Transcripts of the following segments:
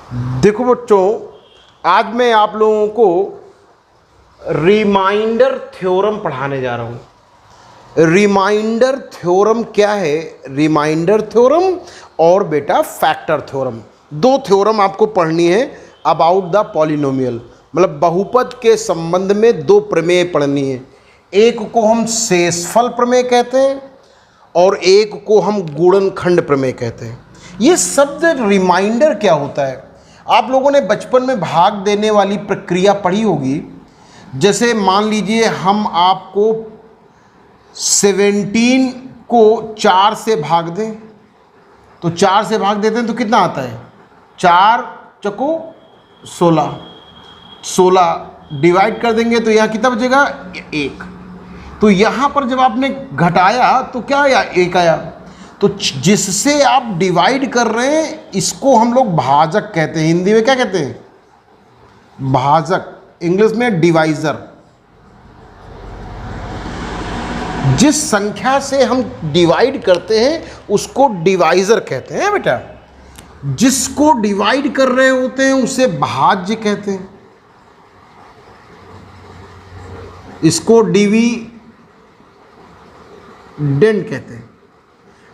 देखो बच्चों, आज मैं आप लोगों को रिमाइंडर थ्योरम पढ़ाने जा रहा हूँ। रिमाइंडर थ्योरम क्या है? रिमाइंडर थ्योरम और बेटा फैक्टर थ्योरम, दो थ्योरम आपको पढ़नी है अबाउट द पॉलिनोमियल, मतलब बहुपद के संबंध में दो प्रमेय पढ़नी है। एक को हम शेषफल प्रमेय कहते हैं और एक को हम गुणनखंड प्रमेय कहते हैं। ये शब्द रिमाइंडर क्या होता है? आप लोगों ने बचपन में भाग देने वाली प्रक्रिया पढ़ी होगी। जैसे मान लीजिए हम आपको 17 को 4 से भाग दें, तो 4 से भाग देते हैं तो कितना आता है? 4 चको 16, 16 डिवाइड कर देंगे तो यहाँ कितना बचेगा? 1। तो यहाँ पर जब आपने घटाया तो क्या आया? 1 आया। तो जिससे आप डिवाइड कर रहे हैं इसको हम लोग भाजक कहते हैं। हिंदी में क्या कहते हैं? भाजक, इंग्लिश में डिवाइजर। जिस संख्या से हम डिवाइड करते हैं उसको डिवाइजर कहते हैं बेटा। जिसको डिवाइड कर रहे होते हैं उसे भाज्य कहते हैं। इसको डिविडेंड कहते हैं।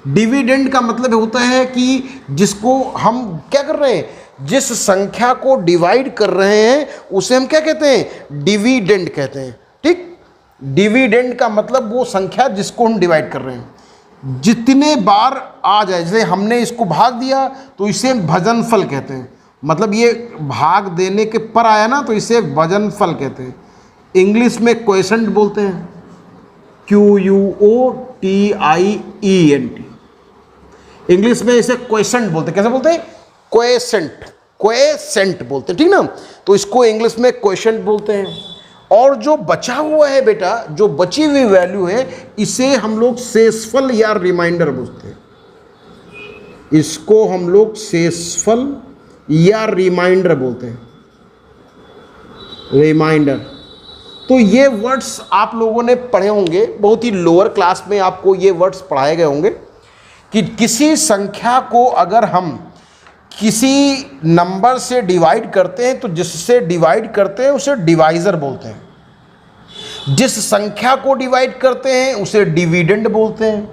डिविडेंड का मतलब होता है कि जिसको हम क्या कर रहे हैं, जिस संख्या को डिवाइड कर रहे हैं उसे हम क्या कहते हैं? डिविडेंड कहते हैं। ठीक, डिविडेंड का मतलब वो संख्या जिसको हम डिवाइड कर रहे हैं जितने बार आ जाए। जैसे हमने इसको भाग दिया तो इसे भजनफल कहते हैं, मतलब ये भाग देने के पर आया ना तो इसे भजनफल कहते हैं। इंग्लिश में क्वोशेंट बोलते हैं, QUOTIENT। इंग्लिश में इसे क्वोशेंट बोलते हैं। कैसे बोलते हैं? क्वोशेंट, क्वोशेंट बोलते हैं, ठीक ना। तो इसको इंग्लिश में क्वोशेंट बोलते हैं। और जो बचा हुआ है बेटा, जो बची हुई वैल्यू है, इसे हम लोग शेषफल या रिमाइंडर बोलते हैं। इसको हम लोग शेषफल या रिमाइंडर बोलते हैं, रिमाइंडर। तो ये वर्ड्स आप लोगों ने पढ़े होंगे, बहुत ही लोअर क्लास में आपको ये वर्ड्स पढ़ाए गए होंगे कि किसी संख्या को अगर हम किसी नंबर से डिवाइड करते हैं तो जिससे डिवाइड करते हैं उसे डिवाइजर बोलते हैं। जिस संख्या को डिवाइड करते हैं उसे डिविडेंड बोलते हैं।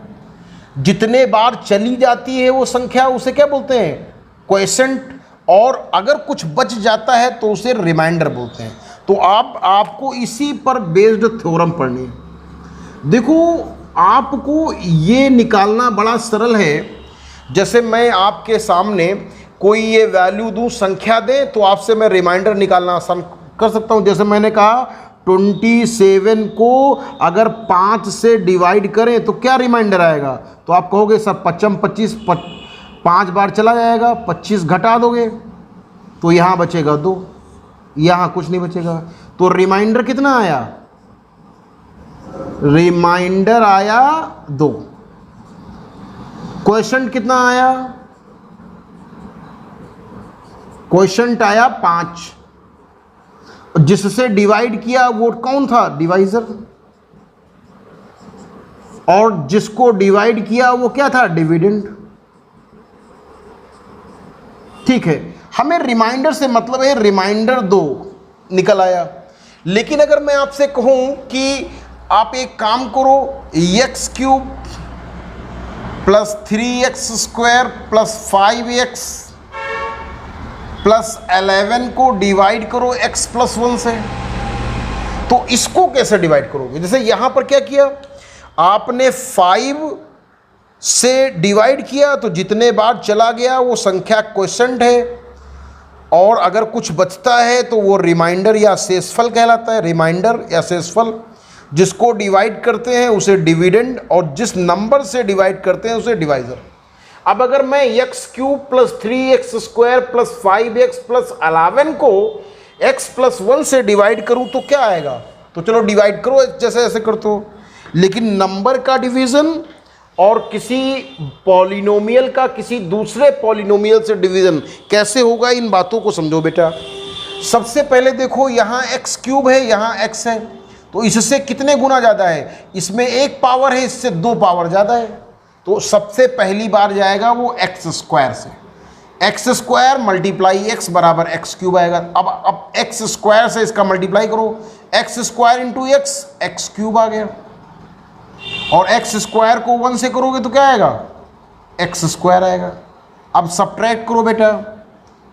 जितने बार चली जाती है वो संख्या उसे क्या बोलते हैं? क्वोशेंट। और अगर कुछ बच जाता है तो उसे रिमाइंडर बोलते हैं। तो आपको इसी पर बेस्ड थ्योरम पढ़नी है। देखो, आपको ये निकालना बड़ा सरल है। जैसे मैं आपके सामने कोई ये वैल्यू दूं, संख्या दे, तो आपसे मैं रिमाइंडर निकालना आसान कर सकता हूं। जैसे मैंने कहा 27 को अगर 5 से डिवाइड करें तो क्या रिमाइंडर आएगा? तो आप कहोगे सर 25 5 बार चला जाएगा, 25 घटा दोगे तो यहाँ बचेगा 2, यहाँ कुछ नहीं बचेगा। तो रिमाइंडर कितना आया? रिमाइंडर आया 2। क्वोशेंट कितना आया? क्वोशेंट आया 5। जिससे डिवाइड किया वो कौन था? डिवाइजर। और जिसको डिवाइड किया वो क्या था? डिविडेंड। ठीक है, हमें रिमाइंडर से मतलब है रिमाइंडर 2 निकल आया। लेकिन अगर मैं आपसे कहूं कि आप एक काम करो, x³ plus 3x² plus 5x plus 11 को डिवाइड करो x+1 से, तो इसको कैसे डिवाइड करोगे? जैसे यहां पर क्या किया आपने? 5 से डिवाइड किया तो जितने बार चला गया वो संख्या क्वोशेंट है, और अगर कुछ बचता है तो वो रिमाइंडर या शेषफल कहलाता है। रिमाइंडर या शेषफल। जिसको डिवाइड करते हैं उसे डिविडेंड, और जिस नंबर से डिवाइड करते हैं उसे डिवाइजर। अब अगर मैं x³ plus 3x² plus 5x plus 11 को x+1 से डिवाइड करूं तो क्या आएगा? तो चलो डिवाइड करो जैसे ऐसे करते हो। लेकिन नंबर का डिवीज़न और किसी पॉलिनोमियल का किसी दूसरे पॉलिनोमियल से डिवीज़न कैसे होगा, इन बातों को समझो बेटा। सबसे पहले देखो, यहाँ x³ है, यहाँ x है, तो इससे कितने गुना ज़्यादा है? इसमें 1 पावर है, इससे 2 पावर ज़्यादा है। तो सबसे पहली बार जाएगा वो x² से। एक्स स्क्वायर मल्टीप्लाई एक्स बराबर एक्स क्यूब आएगा। अब एक्स स्क्वायर से इसका मल्टीप्लाई करो, x square into x, x cube आ गया। और एक्स स्क्वायर को 1 से करोगे तो क्या आएगा, एक्स स्क्वायर आएगा। अब सब्ट्रैक्ट करो बेटा,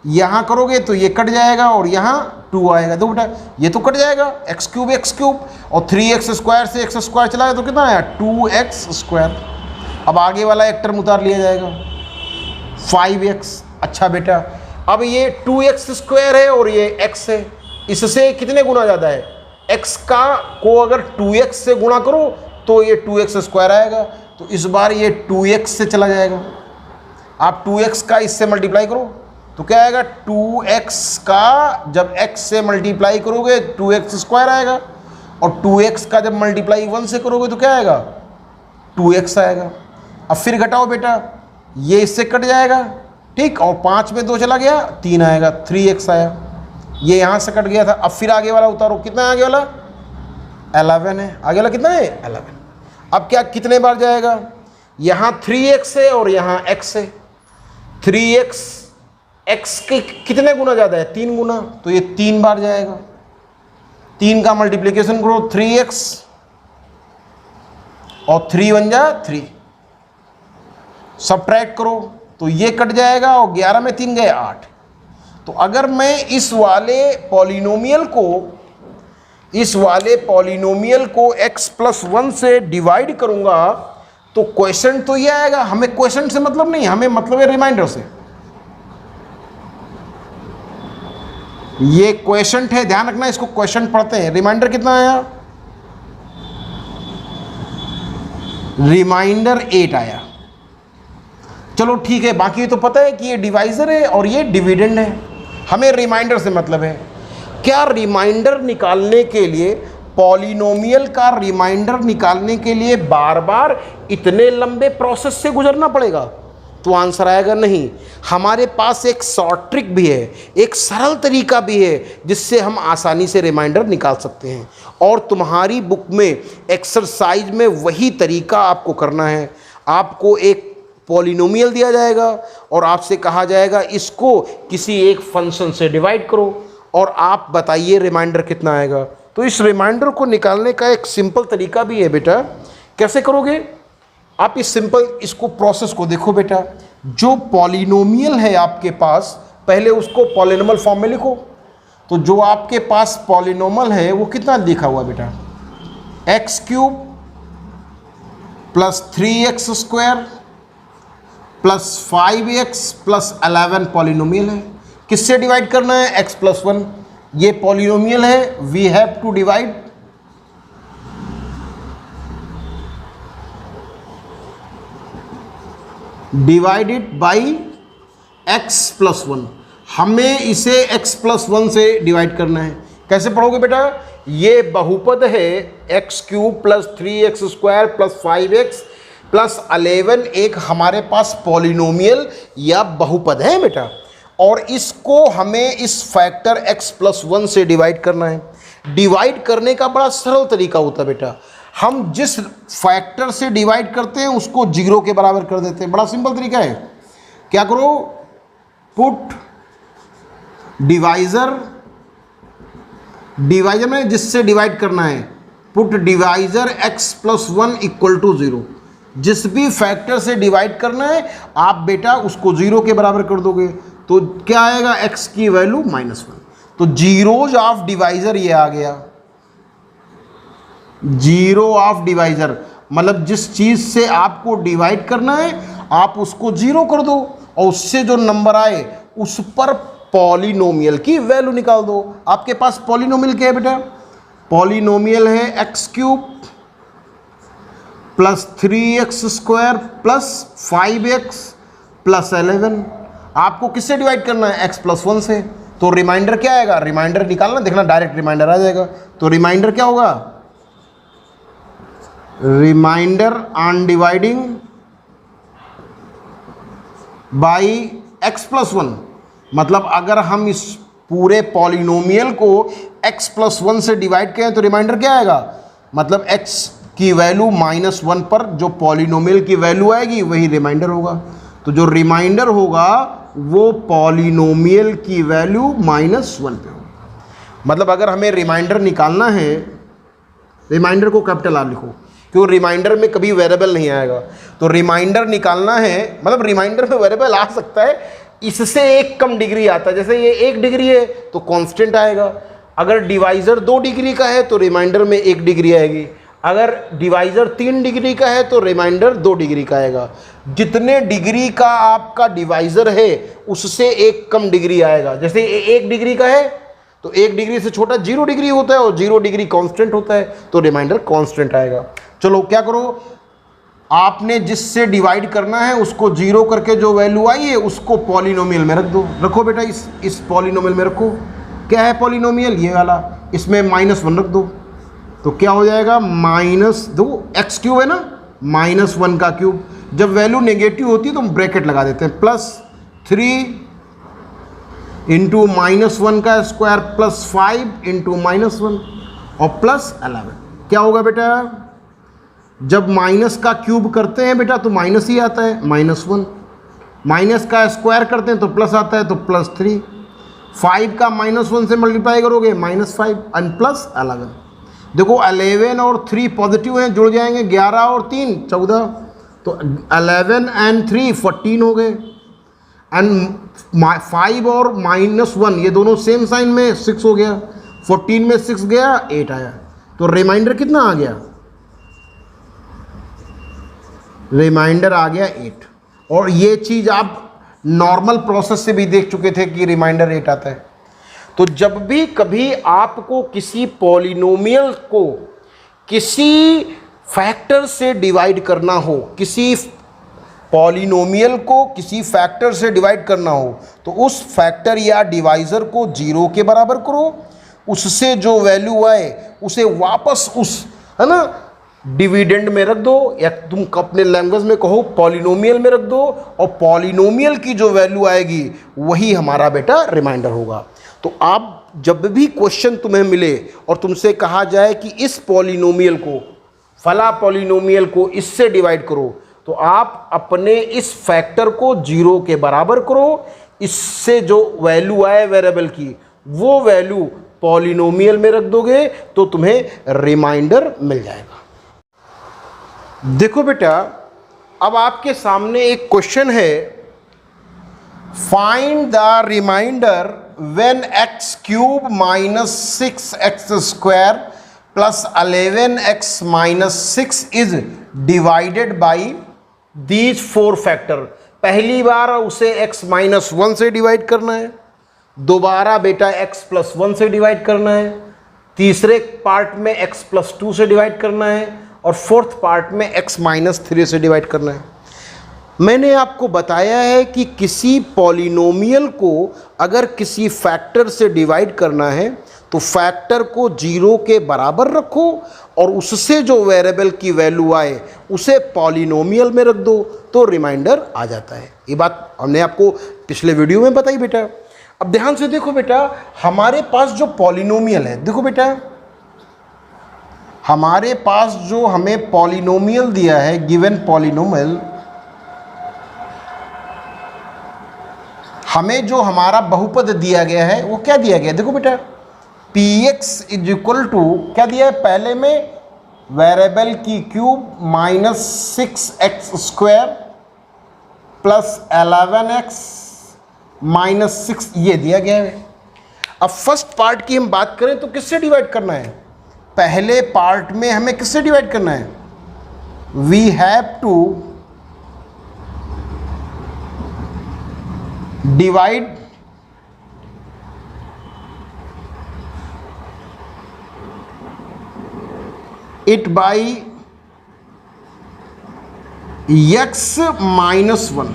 यहाँ करोगे तो ये कट जाएगा और यहाँ 2 आएगा। तो बेटा ये तो कट जाएगा, एक्स क्यूब और 3x स्क्वायर से एक्स स्क्वायर चला गया तो कितना आया, 2x स्क्वायर। अब आगे वाला एक टर्म उतार लिया जाएगा, 5x। अच्छा बेटा अब ये 2x स्क्वायर है और ये x है, इससे कितने गुना ज़्यादा है, x को अगर 2x से गुणा करो तो ये 2x स्क्वायर आएगा। तो इस बार ये 2x से चला जाएगा। आप 2x का इससे मल्टीप्लाई करो तो क्या आएगा, 2x का जब x से मल्टीप्लाई करोगे 2x स्क्वायर आएगा, और 2x का जब मल्टीप्लाई 1 से करोगे तो क्या आएगा, 2x आएगा। अब फिर घटाओ बेटा, ये इससे कट जाएगा, ठीक, और 5 में 2 चला गया, 3 आएगा, 3x आया। ये यहाँ से कट गया था। अब फिर आगे वाला उतारो, कितना है आगे वाला, 11 है। आगे वाला कितना है, 11। अब क्या कितने बार जाएगा, यहाँ 3x है और यहाँ x है। 3x x के कितने गुना ज़्यादा है, 3 गुना, तो ये 3 बार जाएगा। 3 का मल्टीप्लिकेशन करो, 3x और 3 बन जा 3। सब्ट्रैक्ट करो तो ये कट जाएगा और 11 में 3 गए 8। तो अगर मैं इस वाले पॉलिनोमियल को x + 1 से डिवाइड करूंगा तो क्वेश्चन तो ये आएगा। हमें क्वेश्चन से मतलब नहीं, हमें मतलब है रिमाइंडर से। ये क्वेश्चन है, ध्यान रखना, इसको क्वेश्चन पढ़ते हैं। रिमाइंडर कितना आया, रिमाइंडर 8 आया। चलो ठीक है, बाकी तो पता है कि ये डिवाइजर है और ये डिविडेंड है। हमें रिमाइंडर से मतलब है। क्या रिमाइंडर निकालने के लिए, पॉलिनोमियल का रिमाइंडर निकालने के लिए बार बार इतने लंबे प्रोसेस से गुजरना पड़ेगा? तो आंसर आएगा नहीं। हमारे पास एक शॉर्ट ट्रिक भी है, एक सरल तरीका भी है जिससे हम आसानी से रिमाइंडर निकाल सकते हैं। और तुम्हारी बुक में एक्सरसाइज में वही तरीका आपको करना है। आपको एक पॉलिनोमियल दिया जाएगा और आपसे कहा जाएगा इसको किसी एक फंक्शन से डिवाइड करो और आप बताइए रिमाइंडर कितना आएगा। तो इस रिमाइंडर को निकालने का एक सिंपल तरीका भी है बेटा। कैसे करोगे आप इस सिंपल इसको प्रोसेस को देखो बेटा। जो पॉलिनोमियल है आपके पास, पहले उसको पॉलिनोमियल फॉर्म में लिखो। तो जो आपके पास पॉलिनोमियल है वो कितना लिखा हुआ बेटा, x³ + 3x² + 5x + 11 पॉलिनोमियल है। किससे डिवाइड करना है, x + 1। ये पॉलिनोमियल है, we have to divide it by x + 1। हमें इसे x + 1 से डिवाइड करना है। कैसे पढ़ोगे बेटा, ये बहुपद है x³ + 3x² + 5x + 11 एक हमारे पास पॉलिनोमियल या बहुपद है बेटा, और इसको हमें इस फैक्टर x + 1 से डिवाइड करना है। डिवाइड करने का बड़ा सरल तरीका होता है बेटा। हम जिस फैक्टर से डिवाइड करते हैं उसको 0 के बराबर कर देते हैं। बड़ा सिंपल तरीका है। क्या करो, पुट डिवाइजर में जिससे डिवाइड करना है, पुट डिवाइजर x + 1 = 0। जिस भी फैक्टर से डिवाइड करना है आप बेटा उसको 0 के बराबर कर दोगे तो क्या आएगा, x की वैल्यू -1। तो जीरोज ऑफ डिवाइजर ये आ गया। जीरो ऑफ डिवाइजर मतलब जिस चीज से आपको डिवाइड करना है आप उसको 0 कर दो और उससे जो नंबर आए उस पर पॉलिनोमियल की वैल्यू निकाल दो। आपके पास पॉलिनोमियल क्या है बेटा, पॉलिनोमियल है x³ + 3x² + 5x + 11। आपको किससे डिवाइड करना है, x + 1 से। तो रिमाइंडर क्या आएगा, रिमाइंडर निकालना, देखना डायरेक्ट रिमाइंडर आ जाएगा। तो रिमाइंडर क्या होगा, remainder on dividing by x + 1। मतलब अगर हम इस पूरे पॉलिनोमियल को x + 1 से डिवाइड करें तो रिमाइंडर क्या आएगा, मतलब x की वैल्यू -1 पर जो पॉलिनोमियल की वैल्यू आएगी वही रिमाइंडर होगा। तो जो रिमाइंडर होगा वो पॉलिनोमियल की वैल्यू -1 पे होगी। मतलब अगर हमें रिमाइंडर निकालना है, रिमाइंडर को कैपिटल R लिखो, क्यों रिमाइंडर में कभी वेरिएबल नहीं आएगा। तो रिमाइंडर निकालना है, मतलब रिमाइंडर में वेरिएबल आ सकता है, इससे एक कम डिग्री आता है। जैसे ये 1 डिग्री है तो कांस्टेंट आएगा। अगर डिवाइजर 2 डिग्री का है तो रिमाइंडर में 1 डिग्री आएगी। अगर डिवाइजर 3 डिग्री का है तो रिमाइंडर 2 डिग्री का आएगा। जितने डिग्री का आपका डिवाइजर है उससे एक कम डिग्री आएगा। जैसे 1 डिग्री का है तो 1 डिग्री से छोटा 0 डिग्री होता है और 0 डिग्री कांस्टेंट होता है, तो रिमाइंडर कांस्टेंट आएगा। चलो क्या करो, आपने जिससे डिवाइड करना है उसको 0 करके जो वैल्यू आई है उसको पॉलिनोमियल में रख दो। रखो बेटा, इस पॉलिनोमियल में रखो। क्या है पॉलिनोमियल? ये वाला। इसमें -1 रख दो तो क्या हो जाएगा, -2 x³ है ना, -1 का क्यूब। जब वैल्यू नेगेटिव होती है तो हम ब्रैकेट लगा देते हैं, +3 इंटू -1 का स्क्वायर +5 इंटू -1 और +11। क्या होगा बेटा, जब माइनस का क्यूब करते हैं बेटा तो माइनस ही आता है, -1। माइनस का स्क्वायर करते हैं तो प्लस आता है, तो +3। 5 का -1 से मल्टीप्लाई करोगे -5 एंड +11। देखो 11 और 3 पॉजिटिव हैं, जुड़ जाएंगे, 11 और 3 14, तो 11 एंड 3 14 हो गए। एंड 5 और -1 ये दोनों सेम साइन में, 6 हो गया। 14 में 6 गया, 8 आया। तो रिमाइंडर कितना आ गया, रिमाइंडर आ गया 8। और ये चीज़ आप नॉर्मल प्रोसेस से भी देख चुके थे कि रिमाइंडर 8 आता है। तो जब भी कभी आपको किसी पॉलिनोमियल को किसी फैक्टर से डिवाइड करना हो, किसी पॉलिनोमियल को किसी फैक्टर से डिवाइड करना हो, तो उस फैक्टर या डिवाइज़र को 0 के बराबर करो, उससे जो वैल्यू आए उसे वापस उस, है ना, डिविडेंड में रख दो, या तुम अपने लैंग्वेज में कहो पॉलिनोमियल में रख दो, और पॉलिनोमियल की जो वैल्यू आएगी वही हमारा बेटा रिमाइंडर होगा। तो आप जब भी क्वेश्चन तुम्हें मिले और तुमसे कहा जाए कि इस पॉलिनोमियल को, फला पॉलिनोमियल को इससे डिवाइड करो, तो आप अपने इस फैक्टर को 0 के बराबर करो, इससे जो वैल्यू आए वेरिएबल की वो वैल्यू पॉलिनोमियल में रख दोगे तो तुम्हें रिमाइंडर मिल जाएगा। देखो बेटा, अब आपके सामने एक क्वेश्चन है, find the remainder when x³ - 6x² + 11x - 6 is divided by these 4 factor. पहली बार उसे x - 1 से डिवाइड करना है, दोबारा बेटा x + 1 से डिवाइड करना है, तीसरे पार्ट में x + 2 से डिवाइड करना है, और फोर्थ पार्ट में x - 3 से डिवाइड करना है। मैंने आपको बताया है कि किसी पॉलिनोमियल को अगर किसी फैक्टर से डिवाइड करना है तो फैक्टर को 0 के बराबर रखो और उससे जो वेरिएबल की वैल्यू आए उसे पॉलिनोमियल में रख दो तो रिमाइंडर आ जाता है। ये बात हमने आपको पिछले वीडियो में बताई बेटा। अब ध्यान से देखो बेटा, हमारे पास जो पॉलिनोमियल है, देखो बेटा हमारे पास जो हमें पॉलिनोमियल दिया है, गिवन पॉलिनोमियल, हमें जो हमारा बहुपद दिया गया है वो क्या दिया गया है, देखो बेटा px = क्या दिया है, पहले में वेरिएबल की क्यूब -6x² + 11x - 6 ये दिया गया है। अब फर्स्ट पार्ट की हम बात करें तो किससे डिवाइड करना है, पहले पार्ट में हमें किससे डिवाइड करना है, we have to divide it by x - 1।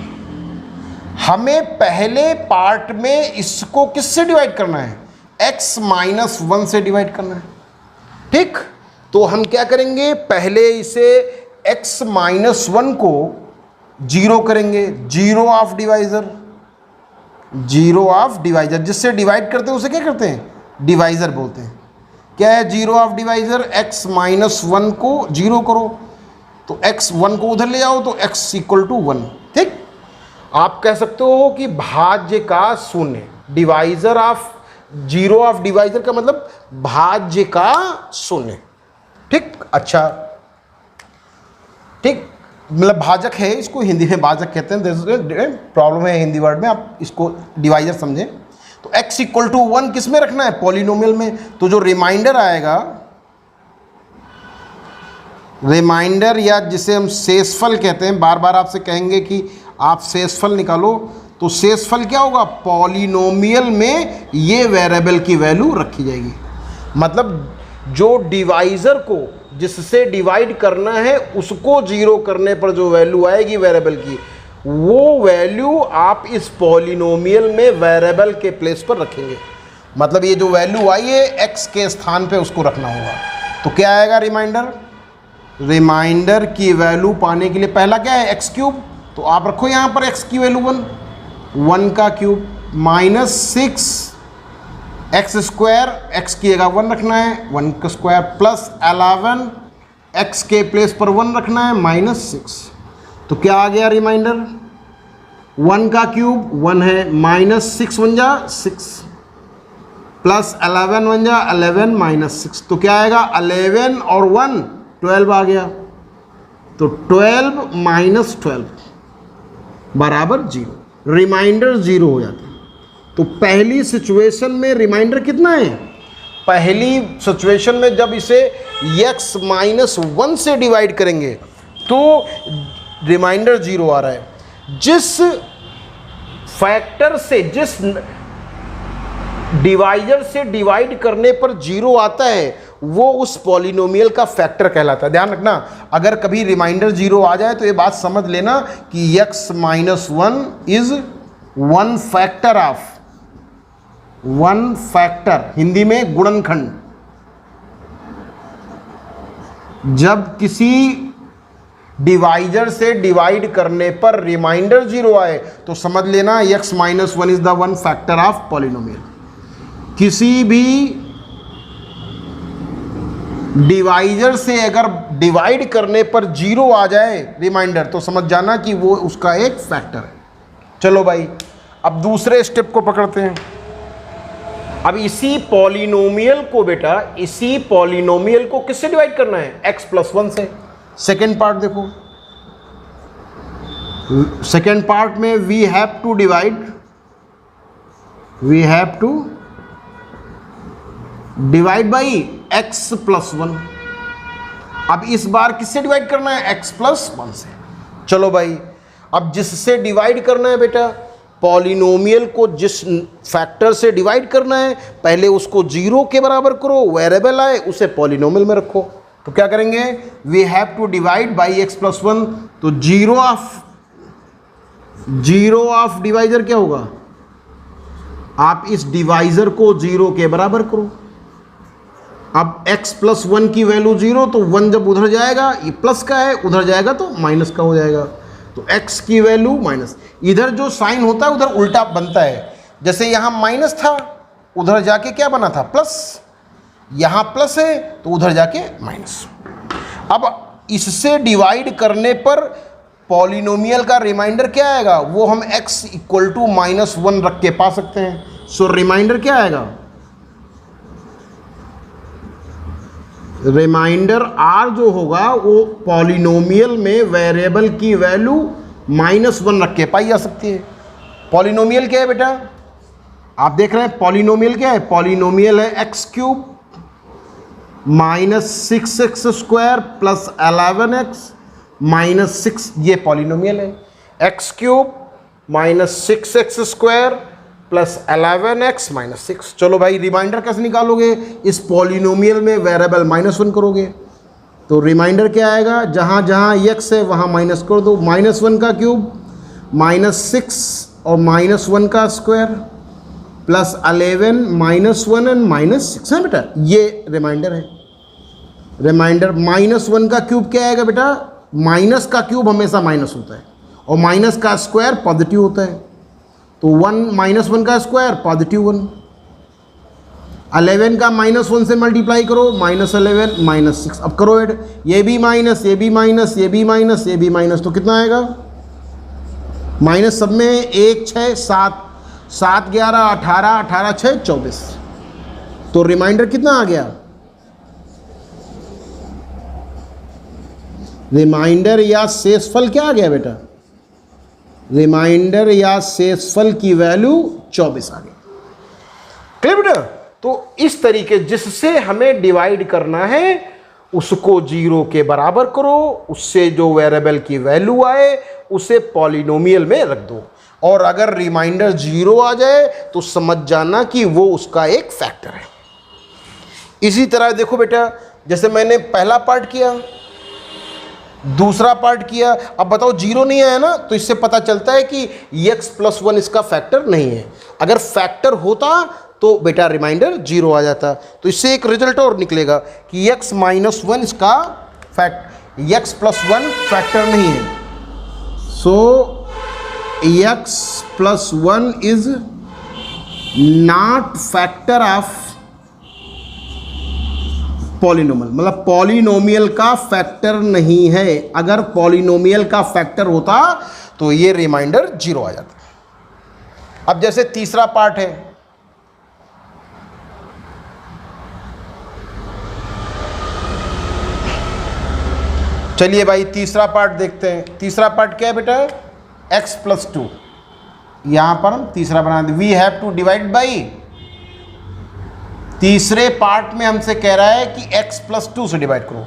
हमें पहले पार्ट में इसको किससे डिवाइड करना है, x - 1 से डिवाइड करना है। ठीक, तो हम क्या करेंगे, पहले इसे x - 1 को 0 करेंगे, 0 ऑफ डिवाइजर, 0 ऑफ डिवाइजर, जिससे डिवाइड करते हैं उसे क्या करते हैं, डिवाइजर बोलते हैं। क्या है 0 ऑफ डिवाइजर, x - 1 को 0 करो तो x 1 को उधर ले आओ तो x = 1। ठीक, आप कह सकते हो कि भाज्य का शून्य, divisor of zero of divisor का मतलब भाज्य का शून्य। ठीक, अच्छा ठीक, मतलब भाजक है, इसको हिंदी में भाजक कहते हैं, प्रॉब्लम है हिंदी वर्ड में, आप इसको डिवाइजर समझें। तो x इक्वल टू 1 किस में रखना है, पॉलिनोमियल में। तो जो रिमाइंडर आएगा, रिमाइंडर या जिसे हम शेषफल कहते हैं, बार बार आपसे कहेंगे कि आप शेषफल निकालो, तो शेषफल क्या होगा, पॉलिनोमियल में ये वेरिएबल की वैल्यू रखी जाएगी। मतलब जो डिवाइजर को जिससे डिवाइड करना है उसको जीरो करने पर जो वैल्यू आएगी वेरिएबल की, वो वैल्यू आप इस पॉलिनोमियल में वेरिएबल के प्लेस पर रखेंगे। मतलब ये जो वैल्यू आई है x के स्थान पे उसको रखना होगा। तो क्या आएगा रिमाइंडर, रिमाइंडर की वैल्यू पाने के लिए पहला क्या है, x क्यूब। तो आप रखो यहाँ पर x की वैल्यू 1 का cube minus 6 x square, x की जगह 1 रखना है, 1 का स्क्वायर प्लस 11 x के प्लेस पर 1 रखना है माइनस 6। तो क्या आ गया रिमाइंडर, 1 का क्यूब 1 है, माइनस 6 1 जा 6 प्लस 11 1 जा 11 माइनस 6। तो क्या आएगा, 11 और 1 12 आ गया। तो 12 माइनस 12 बराबर 0, रिमाइंडर 0 हो जाता है। तो पहली सिचुएशन में रिमाइंडर कितना है, पहली सिचुएशन में जब इसे x माइनस 1 से डिवाइड करेंगे तो रिमाइंडर 0 आ रहा है। जिस फैक्टर से, जिस डिवाइजर से डिवाइड करने पर 0 आता है वो उस पॉलिनोमियल का फैक्टर कहलाता है। ध्यान रखना, अगर कभी रिमाइंडर 0 आ जाए तो ये बात समझ लेना कि x minus 1 is 1 factor of, 1 factor, Hindi में गुणनखंड। जब किसी डिवाइजर से डिवाइड करने पर रिमाइंडर 0 आए तो समझ लेना x minus 1 is the 1 factor of polynomial. किसी भी डिवाइजर से अगर डिवाइड करने पर 0 आ जाए रिमाइंडर तो समझ जाना कि वो उसका एक फैक्टर है। चलो भाई, अब दूसरे स्टेप को पकड़ते हैं। अब इसी पॉलिनोमियल को बेटा, इसी पॉलिनोमियल को किससे डिवाइड करना है, x प्लस 1 से। सेकेंड पार्ट देखो, सेकेंड पार्ट में we have to divide by x plus 1। अब इस बार किससे डिवाइड करना है, x प्लस 1 से। चलो भाई, अब जिससे डिवाइड करना है बेटा, पॉलिनोमियल को जिस फैक्टर से डिवाइड करना है पहले उसको 0 के बराबर करो, वेरिएबल आए उसे पॉलिनोमियल में रखो। तो क्या करेंगे, we have to divide by x plus 1। तो 0 ऑफ डिवाइजर क्या होगा, आप इस डिवाइजर को 0 के बराबर करो। अब x प्लस 1 की वैल्यू 0, तो 1 जब उधर जाएगा, ये प्लस का है, उधर जाएगा तो माइनस का हो जाएगा। तो x की वैल्यू माइनस, इधर जो साइन होता है उधर उल्टा बनता है। जैसे यहाँ माइनस था, उधर जाके क्या बना था, प्लस। यहाँ प्लस है तो उधर जाके माइनस। अब इससे डिवाइड करने पर पॉलिनोमियल का रिमाइंडर क्या आएगा, वो हम x इक्वल टू माइनस 1 रख के पा सकते हैं। सो रिमाइंडर क्या आएगा, रिमाइंडर r जो होगा वो पॉलिनोमियल में वेरिएबल की वैल्यू माइनस 1 रख के पाई जा सकती है। पॉलिनोमियल क्या है बेटा, आप देख रहे हैं पॉलिनोमियल क्या है, पॉलिनोमियल है x cube minus 6x square plus 11x minus 6, ये पॉलिनोमियल है। x cube minus 6x square plus 11x minus 6। चलो भाई, रिमाइंडर कैसे निकालोगे, इस पॉलिनोमियल में वेरिएबल माइनस 1 करोगे। तो रिमाइंडर क्या आएगा, जहाँ जहाँ x है वहाँ माइनस कर दो। माइनस 1 का क्यूब माइनस 6 और माइनस 1 का square plus 11 minus 1 and minus 6 है बेटा, ये रिमाइंडर है। रिमाइंडर माइनस 1 का क्यूब क्या आएगा बेटा, माइनस का क्यूब हमेशा माइनस होता है और माइनस का स्क्वायर पॉजिटिव होता है। तो 1 माइनस 1 का स्क्वायर पॉजिटिव 1, 11 का माइनस 1 से मल्टीप्लाई करो, माइनस 11 माइनस 6। अब करो ऐड, ये भी माइनस, ये भी माइनस, ये भी माइनस, ये भी माइनस, तो कितना आएगा माइनस सब में 1 6 7 7 11 18 18 6 24। तो रिमाइंडर कितना आ गया? रिमाइंडर या शेषफल क्या आ गया बेटा? रिमाइंडर या शेषफल की वैल्यू 24 आ गई। क्लियर बेटा? तो इस तरीके जिससे हमें डिवाइड करना है उसको 0 के बराबर करो, उससे जो वेरिएबल की वैल्यू आए उसे पॉलिनोमियल में रख दो, और अगर रिमाइंडर 0 आ जाए तो समझ जाना कि वो उसका एक फैक्टर है। इसी तरह देखो बेटा, जैसे मैंने पहला पार्ट किया, दूसरा पार्ट किया, अब बताओ 0 नहीं आया ना, तो इससे पता चलता है कि x + 1 इसका फैक्टर नहीं है। अगर फैक्टर होता तो बेटा रिमाइंडर 0 आ जाता। तो इससे एक रिजल्ट और निकलेगा कि x - 1 इसका x + 1 फैक्टर नहीं है। सो x + 1 is not factor of polynomial, मतलब पॉलिनोमियल का फैक्टर नहीं है। अगर पॉलिनोमियल का फैक्टर होता तो ये रिमाइंडर 0 आ जाता। अब जैसे तीसरा पार्ट है, चलिए भाई तीसरा पार्ट देखते हैं। तीसरा पार्ट क्या है बेटा? x + 2। यहां पर हम तीसरा बना दें, we have to divide by, तीसरे पार्ट में हमसे कह रहा है कि x + 2 से डिवाइड करो।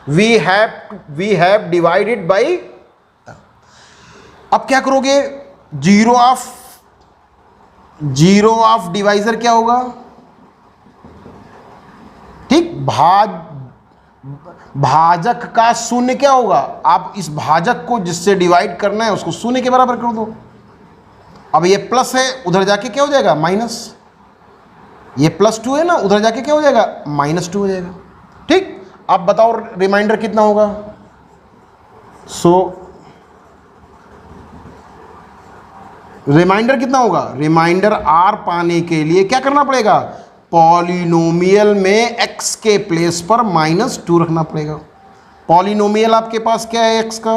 वी हैव डिवाइडेड बाई, अब क्या करोगे? जीरो ऑफ डिवाइजर क्या होगा? ठीक, भाजक का शून्य क्या होगा? आप इस भाजक को जिससे डिवाइड करना है उसको शून्य के बराबर कर दो। अब ये प्लस है, उधर जाके क्या हो जाएगा? माइनस। ये +2 है ना, उधर जाके क्या हो जाएगा? -2 हो जाएगा। ठीक, अब बताओ रिमाइंडर कितना होगा? रिमाइंडर कितना होगा? रिमाइंडर r पाने के लिए क्या करना पड़ेगा? पॉलिनोमियल में x के प्लेस पर -2 रखना पड़ेगा। पॉलिनोमियल आपके पास क्या है? x का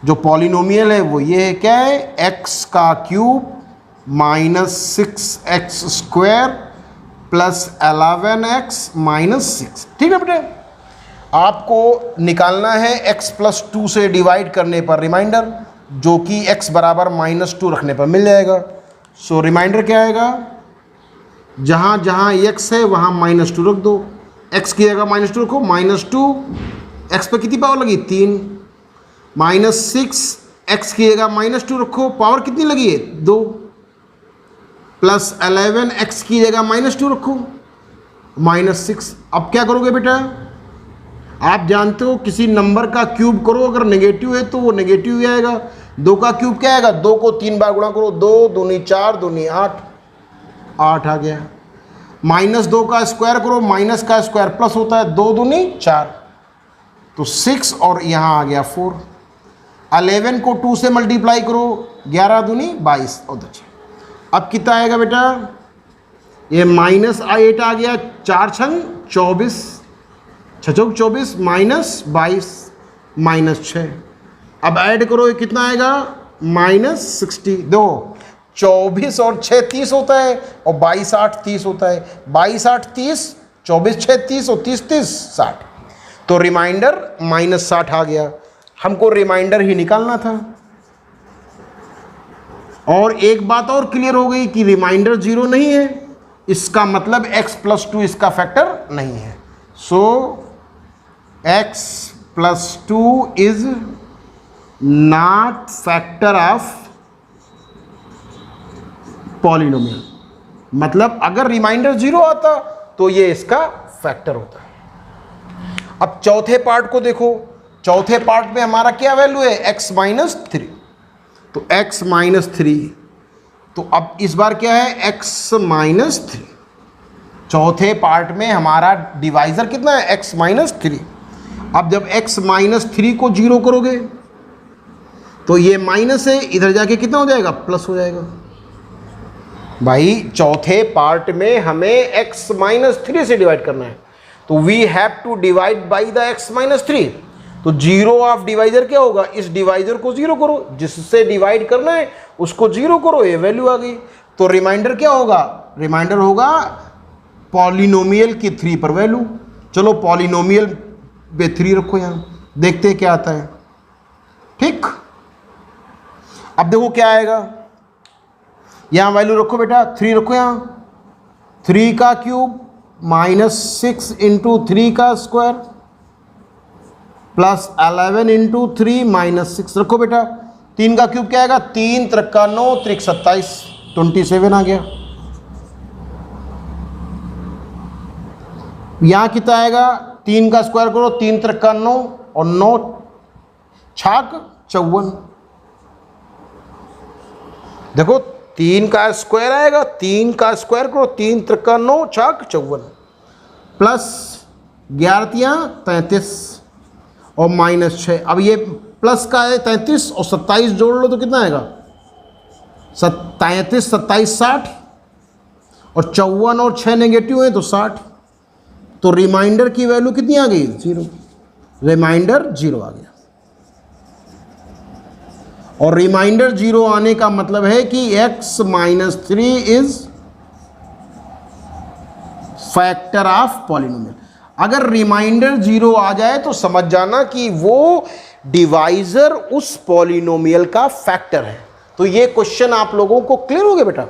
जो पॉलिनोमियल है वो ये है, क्या है? x का क्यूब -6x² + 11x - 6। ठीक है बेटे, आपको निकालना है x + 2 से डिवाइड करने पर रिमाइंडर, जो कि x बराबर -2 रखने पर मिल जाएगा। सो रिमाइंडर क्या आएगा? जहाँ जहाँ x है वहाँ -2 रख दो, x की जगह -2 रखो, -2 x पे कितनी पावर लगी? 3, -6 x की जगह -2 रखो, पावर कितनी लगी है? 2, + 11 x की जगह -2 रखो, -6। अब क्या करोगे बेटा? आप जानते हो किसी नंबर का क्यूब करो, अगर नेगेटिव है तो वो नेगेटिव ही आएगा। 2 का क्यूब क्या आएगा? 2 को 3 बार गुणा करो, 2 दूनी 4, दूनी 8, 8 आ गया। -2 का स्क्वायर करो, माइनस का स्क्वायर प्लस होता है, 2 दूनी 4, तो 6, और यहाँ आ गया 4। 11 को 2 से मल्टीप्लाई करो, 11 दूनी 22 और 10। अब कितना आएगा बेटा? ये -8 आ गया, 4 छंग 24, 6 चौक 24, -22 -6। अब ऐड करो, ये कितना आएगा? -60। दो 24 और 6 30 होता है, और 22 8 30 होता है। 22 8 30, 24 6 30 और 30 30 60। तो रिमाइंडर -60 आ गया। हमको रिमाइंडर ही निकालना था। और एक बात और क्लियर हो गई कि रिमाइंडर 0 नहीं है, इसका मतलब x + 2 इसका फैक्टर नहीं है। सो x + 2 is not factor of polynomial. मतलब अगर रिमाइंडर 0 आता तो ये इसका फैक्टर होता है। अब चौथे पार्ट को देखो, चौथे पार्ट में हमारा क्या वैल्यू है? x - 3। तो x - 3, तो अब इस बार क्या है? x - 3। चौथे पार्ट में हमारा डिवाइजर कितना है? x - 3। अब जब x - 3 को 0 करोगे तो ये माइनस है, इधर जाके कितना हो जाएगा? प्लस हो जाएगा। भाई चौथे पार्ट में हमें x - 3 से डिवाइड करना है, तो we have to divide by the x - 3। तो जीरो ऑफ डिवाइजर क्या होगा, इस डिवाइजर को जीरो करो, जिससे डिवाइड करना है उसको जीरो करो, ये वैल्यू आ गई। तो रिमाइंडर क्या होगा, रिमाइंडर होगा पॉलिनोमियल की 3 पर वैल्यू। चलो पॉलिनोमियल पे 3 रखो यहां, देखते हैं क्या आता है। ठीक, अब देखो क्या आएगा, यहां वैल्यू रखो बेटा, 3 रखो यहां, 3 का क्यूब -6 इंटू 3 का स्क्वायर प्लस 11 इंटू 3 -6 रखो बेटा। 3 का क्यूब क्या आएगा, 3 त्रिका 9 त्रिक 27, 27 आ गया। यहां कितना आएगा, 3 का स्क्वायर करो, 3 त्रिका 9 और 9 छाक 54। देखो 3 का स्क्वायर आएगा, 3 का स्क्वायर करो, 3 त्रिका 9 छाक 54 प्लस 11 33 और -6। अब ये प्लस का है 33 और 27 जोड़ लो तो कितना आएगा, 33 27 60 और 54 और 6 नेगेटिव है तो 60। तो रिमाइंडर की वैल्यू कितनी आ गई, 0। रिमाइंडर 0 आ गया। और रिमाइंडर 0 आने का मतलब है कि x - 3 is factor of polynomial. अगर रिमाइंडर 0 आ जाए तो समझ जाना कि वो डिवाइजर उस पॉलिनोमियल का फैक्टर है। तो ये क्वेश्चन आप लोगों को क्लियर हो गया बेटा।